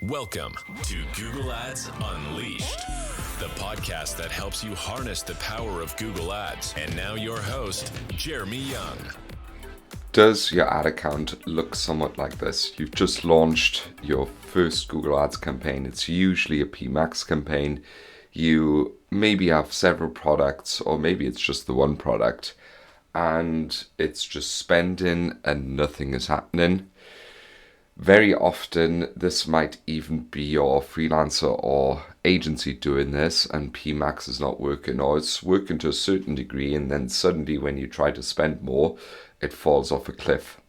Welcome to Google Ads Unleashed, the podcast that helps you harness the power of Google Ads. And now your host, Jeremy Young. Does your ad account look somewhat like this? You've just launched your first Google Ads campaign. It's usually a PMAX campaign. You maybe have several products, or maybe it's just the one product, and it's just spending and nothing is happening. Very often, this might even be your freelancer or agency doing this, and PMAX is not working, or it's working to a certain degree, and then suddenly when you try to spend more, it falls off a cliff.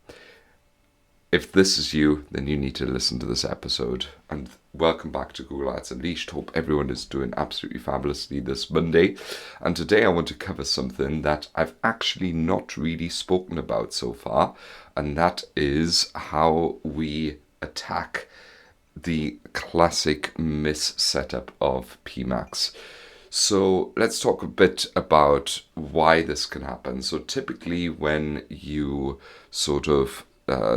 If this is you, then you need to listen to this episode. And welcome back to Google Ads Unleashed. Hope everyone is doing absolutely fabulously this Monday. And today I want to cover something that I've actually not really spoken about so far, and that is how we attack the classic mis-setup of PMAX. So let's talk a bit about why this can happen. So typically when you sort of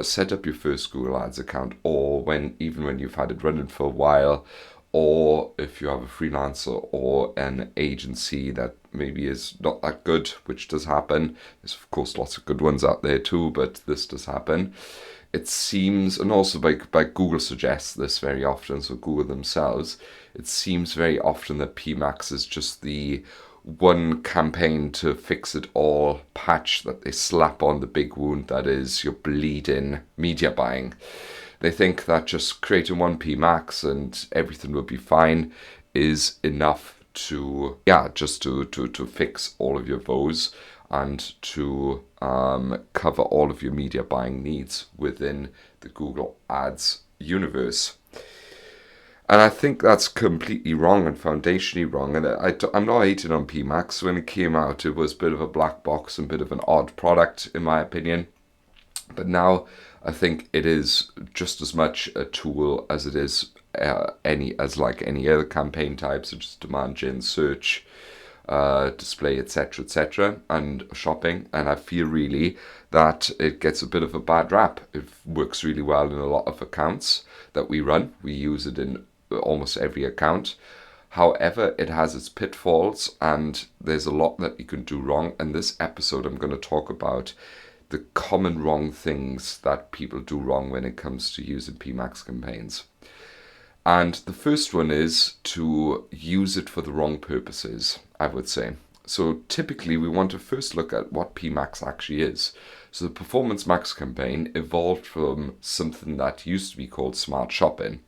set up your first Google Ads account, or even when you've had it running for a while, or if you have a freelancer or an agency that maybe is not that good, which does happen. There's of course lots of good ones out there too, but this does happen. It seems, and also by Google suggests this very often, so Google themselves, it seems very often that PMAX is just the one campaign to fix it all patch that they slap on the big wound that is your bleeding media buying. They think that just creating one PMAX and everything will be fine is enough to fix all of your woes and to cover all of your media buying needs within the Google Ads universe. And I think that's completely wrong and foundationally wrong. And I'm not hating on PMAX. When it came out, it was a bit of a black box and a bit of an odd product, in my opinion. But now I think it is just as much a tool as it is any other campaign type, such as demand gen, search, display, etc., and shopping. And I feel really that it gets a bit of a bad rap. It works really well in a lot of accounts that we run. We use it in almost every account. However, it has its pitfalls, and there's a lot that you can do wrong. In this episode, I'm going to talk about the common wrong things that people do wrong when it comes to using PMAX campaigns. And the first one is to use it for the wrong purposes, I would say. So typically we want to first look at what PMAX actually is. So the Performance Max campaign evolved from something that used to be called Smart Shopping.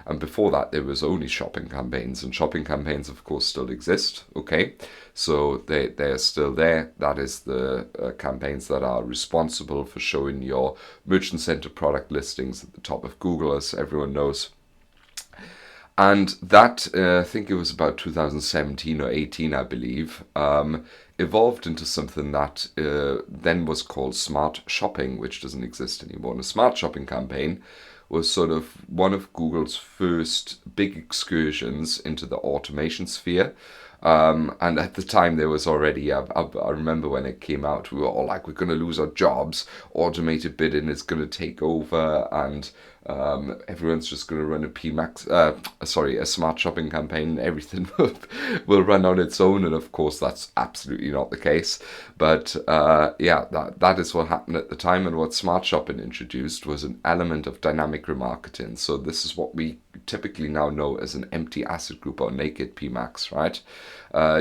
And before that, there was only shopping campaigns, and shopping campaigns, of course, still exist. Okay, so they're still there. That is the campaigns that are responsible for showing your merchant-centered product listings at the top of Google, as everyone knows. And that, I think it was about 2017 or 18, I believe, evolved into something that then was called Smart Shopping, which doesn't exist anymore. And a Smart Shopping campaign was sort of one of Google's first big excursions into the automation sphere. And at the time there was already, I remember when it came out, we were all like, we're going to lose our jobs, automated bidding is going to take over, and everyone's just going to run a Smart Shopping campaign, everything will run on its own. And of course that's absolutely not the case, but that is what happened at the time. And what Smart Shopping introduced was an element of dynamic remarketing. So this is what we typically now know as an empty asset group or naked PMAX, right?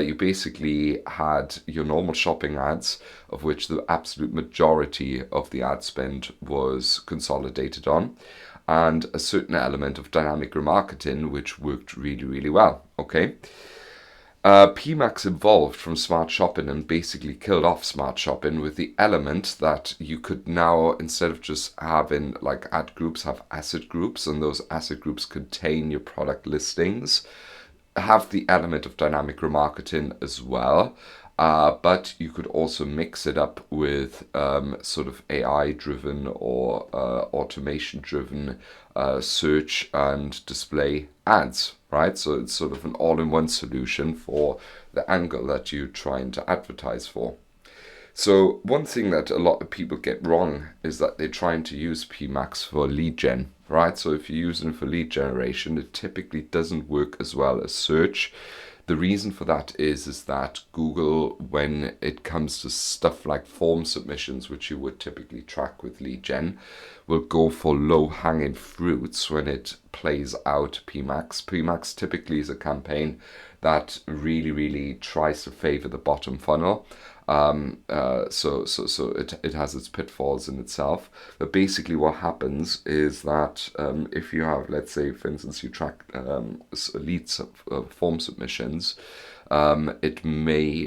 You basically had your normal shopping ads, of which the absolute majority of the ad spend was consolidated on, and a certain element of dynamic remarketing, which worked really, really well. Okay. PMAX evolved from Smart Shopping and basically killed off Smart Shopping with the element that you could now, instead of just having like ad groups, have asset groups, and those asset groups contain your product listings, have the element of dynamic remarketing as well. But you could also mix it up with sort of AI-driven or automation-driven search and display ads, right? So it's sort of an all-in-one solution for the angle that you're trying to advertise for. So one thing that a lot of people get wrong is that they're trying to use PMAX for lead gen, right? So if you're using it for lead generation, it typically doesn't work as well as search. The reason for that is that Google, when it comes to stuff like form submissions, which you would typically track with lead gen, will go for low-hanging fruits when it plays out PMAX. PMAX typically is a campaign that really tries to favor the bottom funnel. So it has its pitfalls in itself. But basically what happens is that if you have, let's say, for instance, you track leads form submissions, it may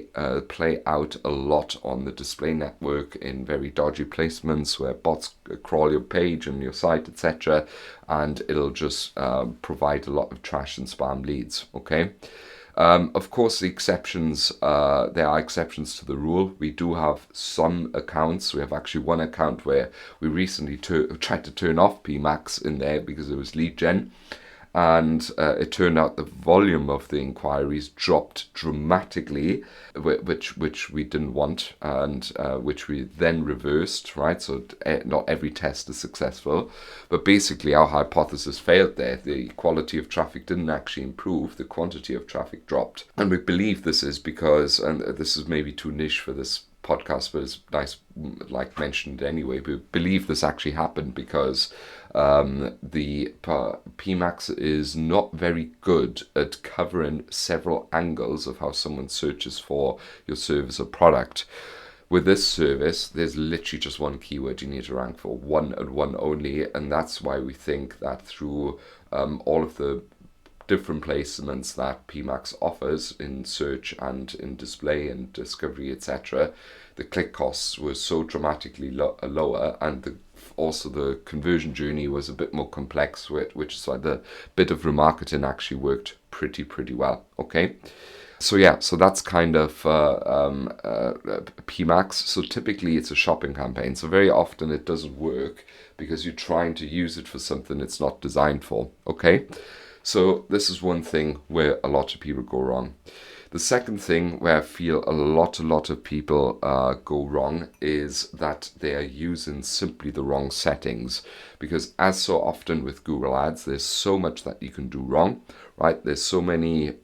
play out a lot on the display network in very dodgy placements where bots crawl your page and your site, etc. And it'll just provide a lot of trash and spam leads, okay? Of course, the exceptions, there are exceptions to the rule. We do have some accounts. We have actually one account where we recently tried to turn off PMAX in there because it was lead gen. And it turned out the volume of the inquiries dropped dramatically, which we didn't want, and which we then reversed, right? So not every test is successful, but basically our hypothesis failed there. The quality of traffic didn't actually improve, the quantity of traffic dropped. And we believe this is because, and this is maybe too niche for this podcast, but it's nice, like mentioned anyway, we believe this actually happened because the PMAX is not very good at covering several angles of how someone searches for your service or product. With this service, there's literally just one keyword you need to rank for, one and one only, and that's why we think that through all of the different placements that PMAX offers in search and in display and discovery, etc., the click costs were so dramatically lower, and also the conversion journey was a bit more complex, which is why the bit of remarketing actually worked pretty well. Okay, so yeah, so that's kind of PMAX. So typically it's a shopping campaign, so very often it doesn't work because you're trying to use it for something it's not designed for. Okay, so this is one thing where a lot of people go wrong. The second thing where I feel a lot of people go wrong is that they are using simply the wrong settings, because as so often with Google Ads, there's so much that you can do wrong, right? There's so many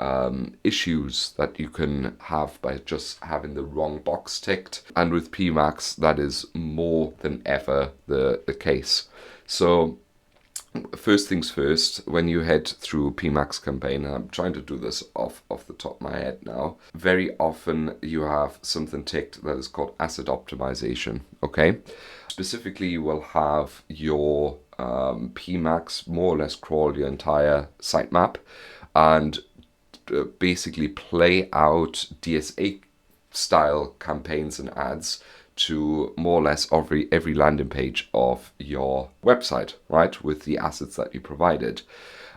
issues that you can have by just having the wrong box ticked, and with PMAX that is more than ever the case. So first things first, when you head through a PMAX campaign, and I'm trying to do this off the top of my head now, very often you have something ticked that is called asset optimization, okay? Specifically, you will have your PMAX more or less crawl your entire sitemap and basically play out DSA style campaigns and ads to more or less every landing page of your website, right, with the assets that you provided.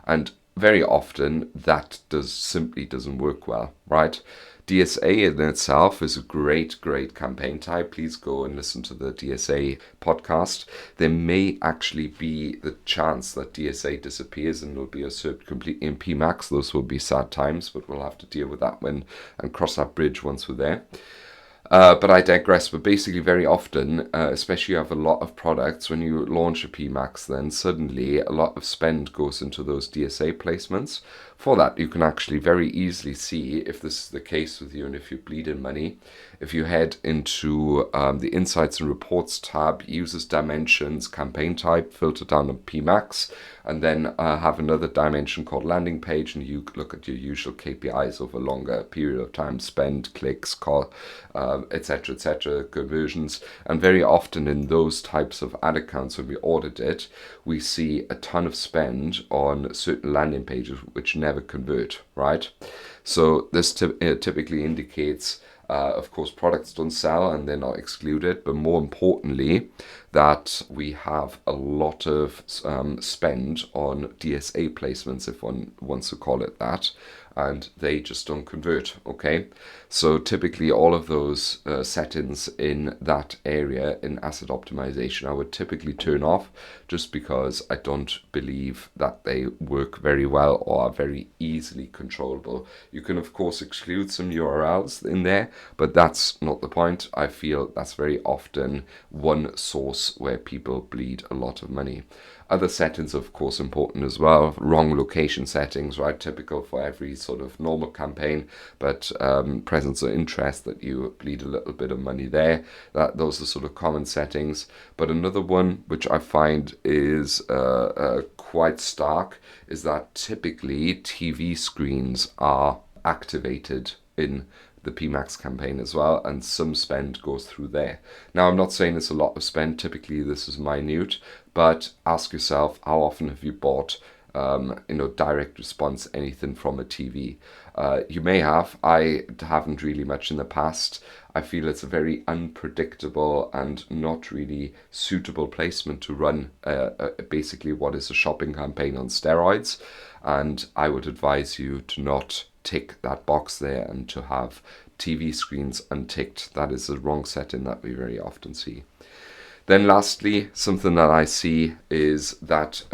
And very often that simply doesn't work well, right? DSA in itself is a great campaign type. Please go and listen to the DSA podcast. There may actually be the chance that DSA disappears and will be usurped completely in PMAX. Those will be sad times, but we'll have to deal with that and cross that bridge once we're there. But I digress. But basically, very often, especially you have a lot of products, when you launch a PMAX, then suddenly a lot of spend goes into those DSA placements. For that, you can actually very easily see if this is the case with you and if you're bleeding money. If you head into the Insights and Reports tab, Users Dimensions, Campaign Type, filter down on PMAX, and then have another dimension called Landing Page, and you look at your usual KPIs over a longer period of time, spend, clicks, etc., conversions. And very often in those types of ad accounts, when we audit it, we see a ton of spend on certain landing pages which never convert, right? So this typically indicates, of course, products don't sell and they're not excluded, but more importantly, that we have a lot of spend on DSA placements, if one wants to call it that, and they just don't convert, okay? So typically all of those settings in that area in asset optimization I would typically turn off, just because I don't believe that they work very well or are very easily controllable. You can of course exclude some URLs in there, but that's not the point. I feel that's very often one source source where people bleed a lot of money. Other settings, of course, important as well. Wrong location settings, right? Typical for every sort of normal campaign, but presence of interest, that you bleed a little bit of money there. Those are sort of common settings. But another one which I find is quite stark is that typically TV screens are activated in the PMAX campaign as well, and some spend goes through there. Now, I'm not saying it's a lot of spend. Typically, this is minute, but ask yourself, how often have you bought direct response anything from a TV? You may have. I haven't really much in the past. I feel it's a very unpredictable and not really suitable placement to run basically what is a shopping campaign on steroids. And I would advise you to not tick that box there and to have TV screens unticked. That is the wrong setting that we very often see. Then lastly, something that I see is that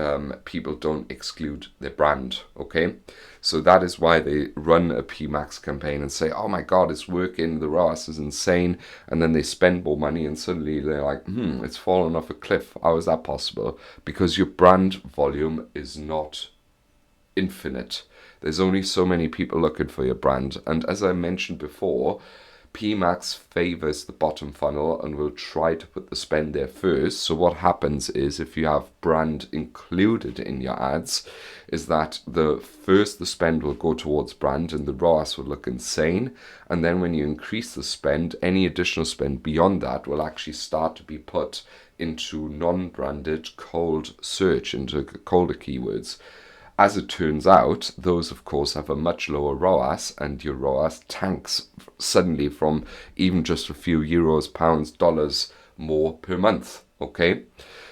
people don't exclude their brand, okay? So that is why they run a PMAX campaign and say, oh my God, it's working, the ROAS is insane. And then they spend more money and suddenly they're like, it's fallen off a cliff. How is that possible? Because your brand volume is not infinite. There's only so many people looking for your brand. And as I mentioned before, PMAX favors the bottom funnel and will try to put the spend there first. So what happens is, if you have brand included in your ads, is that the spend will go towards brand and the ROAS will look insane. And then when you increase the spend, any additional spend beyond that will actually start to be put into non-branded cold search, into colder keywords. As it turns out, those of course have a much lower ROAS, and your ROAS tanks suddenly from even just a few euros, pounds, dollars more per month, okay?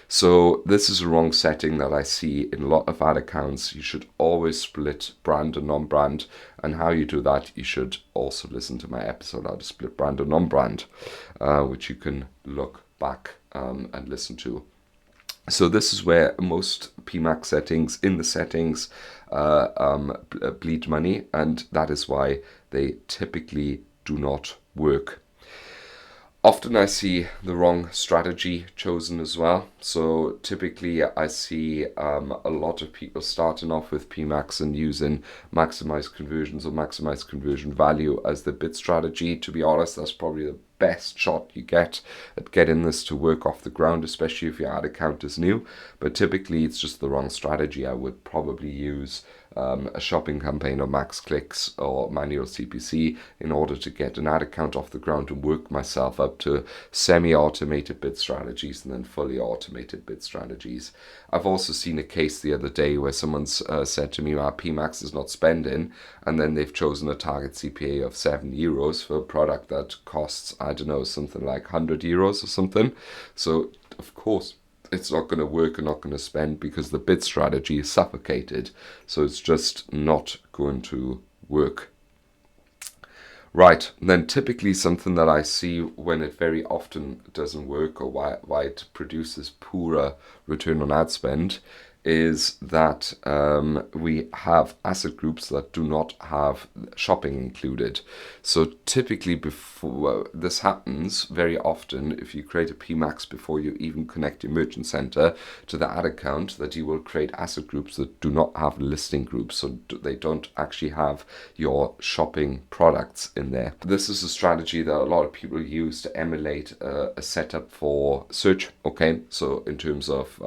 So this is a wrong setting that I see in a lot of ad accounts. You should always split brand and non-brand, and how you do that, you should also listen to my episode how to split brand and non-brand, which you can look back and listen to. So this is where most PMAX settings in the settings bleed money, and that is why they typically do not work. Often I see the wrong strategy chosen as well. So typically I see a lot of people starting off with PMAX and using maximize conversions or maximize conversion value as the bid strategy. To be honest, that's probably the best shot you get at getting this to work off the ground, especially if your ad account is new. But typically it's just the wrong strategy. I would probably use a shopping campaign or max clicks or manual CPC in order to get an ad account off the ground and work myself up to semi-automated bid strategies and then fully automated bid strategies. I've also seen a case the other day where someone's said to me, our PMAX is not spending, and then they've chosen a target CPA of €7 for a product that costs, I don't know, something like €100 or something. So of course it's not going to work and not going to spend because the bid strategy is suffocated. So it's just not going to work. Right, then typically something that I see when it very often doesn't work, or why it produces poorer return on ad spend, is that we have asset groups that do not have shopping included. So typically before this happens, very often, if you create a PMAX before you even connect your merchant center to the ad account, that you will create asset groups that do not have listing groups. So they don't actually have your shopping products in there. This is a strategy that a lot of people use to emulate a setup for search. Okay, so in terms of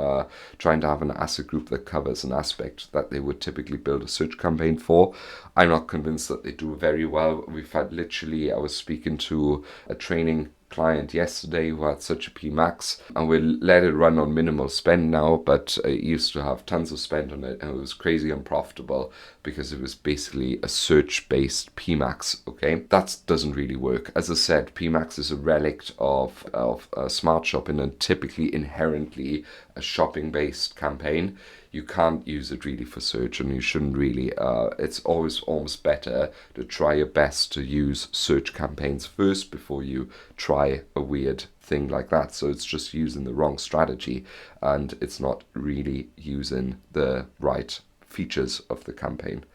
trying to have an asset group that covers an aspect that they would typically build a search campaign for. I'm not convinced that they do very well. We've had I was speaking to a training client yesterday who had such a PMAX, and we let it run on minimal spend now, but it used to have tons of spend on it, and it was crazy unprofitable because it was basically a search-based PMAX. Okay, that doesn't really work. As I said, PMAX is a relic of smart shopping and typically inherently a shopping-based campaign. You can't use it really for search, and you shouldn't really. It's always almost better to try your best to use search campaigns first before you try a weird thing like that. So it's just using the wrong strategy, and it's not really using the right features of the campaign.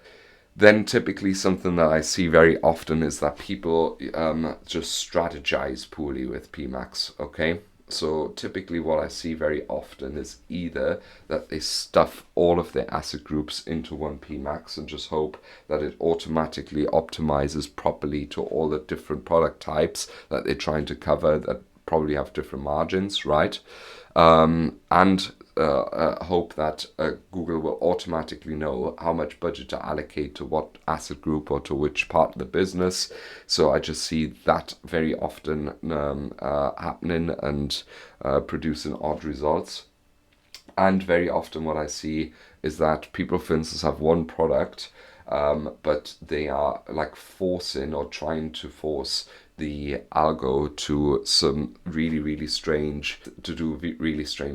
Then typically something that I see very often is that people just strategize poorly with PMAX, okay? So typically what I see very often is either that they stuff all of their asset groups into one PMAX and just hope that it automatically optimizes properly to all the different product types that they're trying to cover that probably have different margins, right? And hope that Google will automatically know how much budget to allocate to what asset group or to which part of the business. So I just see that very often happening and producing odd results. And very often what I see is that people, for instance, have one product, but they are like forcing or trying to force the algo to some really strange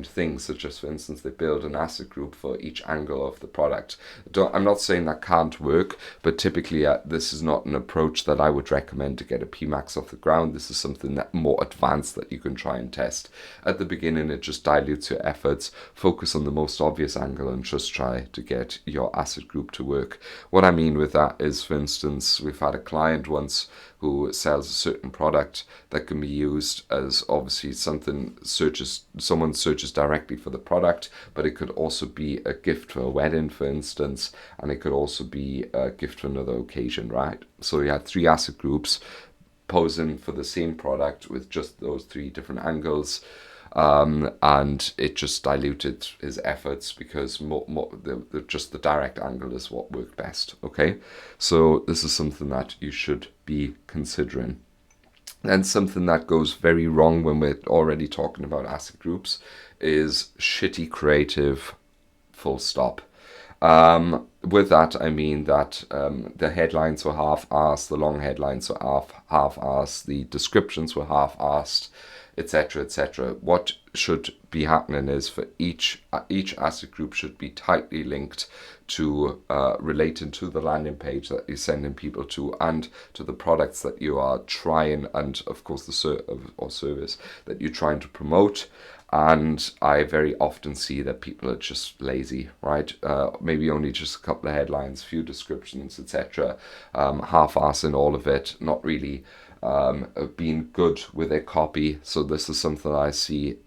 things, such as, for instance, they build an asset group for each angle of the product. I'm not saying that can't work, but typically this is not an approach that I would recommend to get a PMAX off the ground. This is something that more advanced that you can try and test. At the beginning, it just dilutes your efforts. Focus on the most obvious angle and just try to get your asset group to work. What I mean with that is, for instance, we've had a client once who sells a certain product that can be used as obviously someone searches directly for the product, but it could also be a gift for a wedding, for instance, and it could also be a gift for another occasion, right? So you had 3 asset groups posing for the same product with just those 3 different angles. And it just diluted his efforts because just the direct angle is what worked best. Okay, so this is something that you should be considering. And something that goes very wrong when we're already talking about asset groups is shitty creative, full stop. With that, I mean that the headlines were half-assed, the long headlines were half-assed, the descriptions were half-assed, etc., etc. What should be happening is for each asset group should be tightly linked to relating to the landing page that you're sending people to and to the products that you are trying, and of course the service that you're trying to promote. And I very often see that people are just lazy, right? Maybe only just a couple of headlines, few descriptions, etc. Half-assing all of it, not really being good with their copy. So this is something I see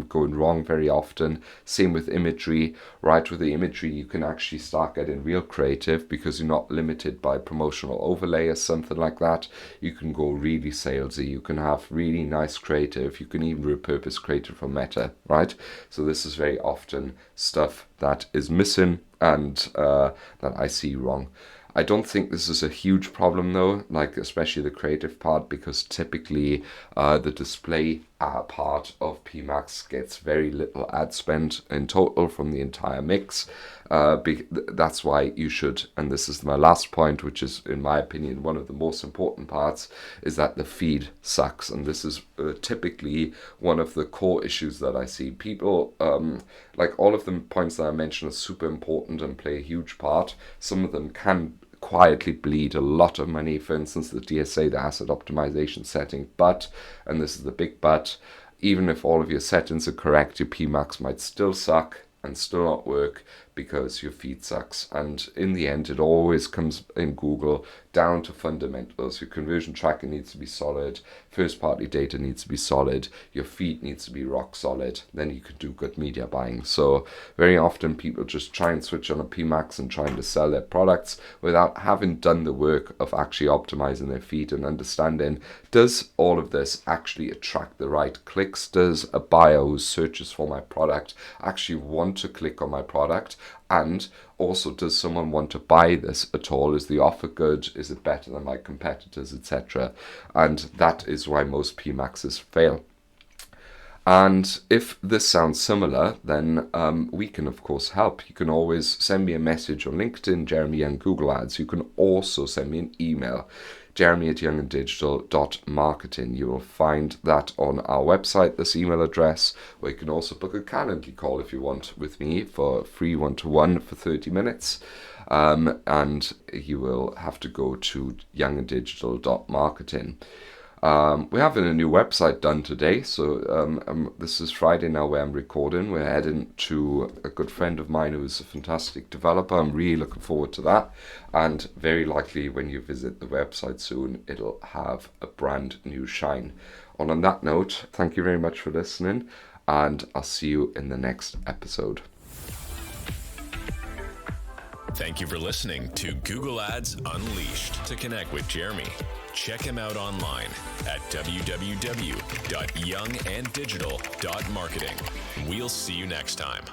going wrong very often. Same with imagery, right? With the imagery, you can actually start getting real creative because you're not limited by promotional overlay or something like that. You can go really salesy. You can have really nice creative. You can even repurpose creative from Meta, right? So this is very often stuff that is missing and that I see wrong. I don't think this is a huge problem though, like especially the creative part, because typically the display part of PMAX gets very little ad spend in total from the entire mix. That's why you should, and this is my last point, which is in my opinion one of the most important parts, is that the feed sucks. And this is typically one of the core issues that I see. People, like all of the points that I mentioned are super important and play a huge part. Some of them can quietly bleed a lot of money, for instance the DSA, the asset optimization setting, but, and this is the big but, even if all of your settings are correct, your PMAX might still suck and still not work because your feed sucks. And in the end, it always comes in Google down to fundamentals. Your conversion tracking needs to be solid, first party data needs to be solid, your feed needs to be rock solid, then you can do good media buying. So very often people just try and switch on a PMAX and trying to sell their products without having done the work of actually optimizing their feed and understanding, does all of this actually attract the right clicks? Does a buyer who searches for my product actually want to click on my product? And also, does someone want to buy this at all? Is the offer good? Is it better than my competitors, etc.? And that is why most PMAXs fail. And if this sounds similar, then we can, of course, help. You can always send me a message on LinkedIn, Jeremy Young Google Ads. You can also send me an email, jeremy@younganddigital.marketing. You will find that on our website, this email address, where you can also book a Calendly call if you want with me for a free one-to-one for 30 minutes. And you will have to go to younganddigital.marketing. We're having a new website done today, so this is Friday now where I'm recording. We're heading to a good friend of mine who's a fantastic developer. I'm really looking forward to that, and very likely when you visit the website soon, it'll have a brand new shine. Well, on that note, thank you very much for listening, and I'll see you in the next episode. Thank you for listening to Google Ads Unleashed. To connect with Jeremy, check him out online at www.younganddigital.marketing. We'll see you next time.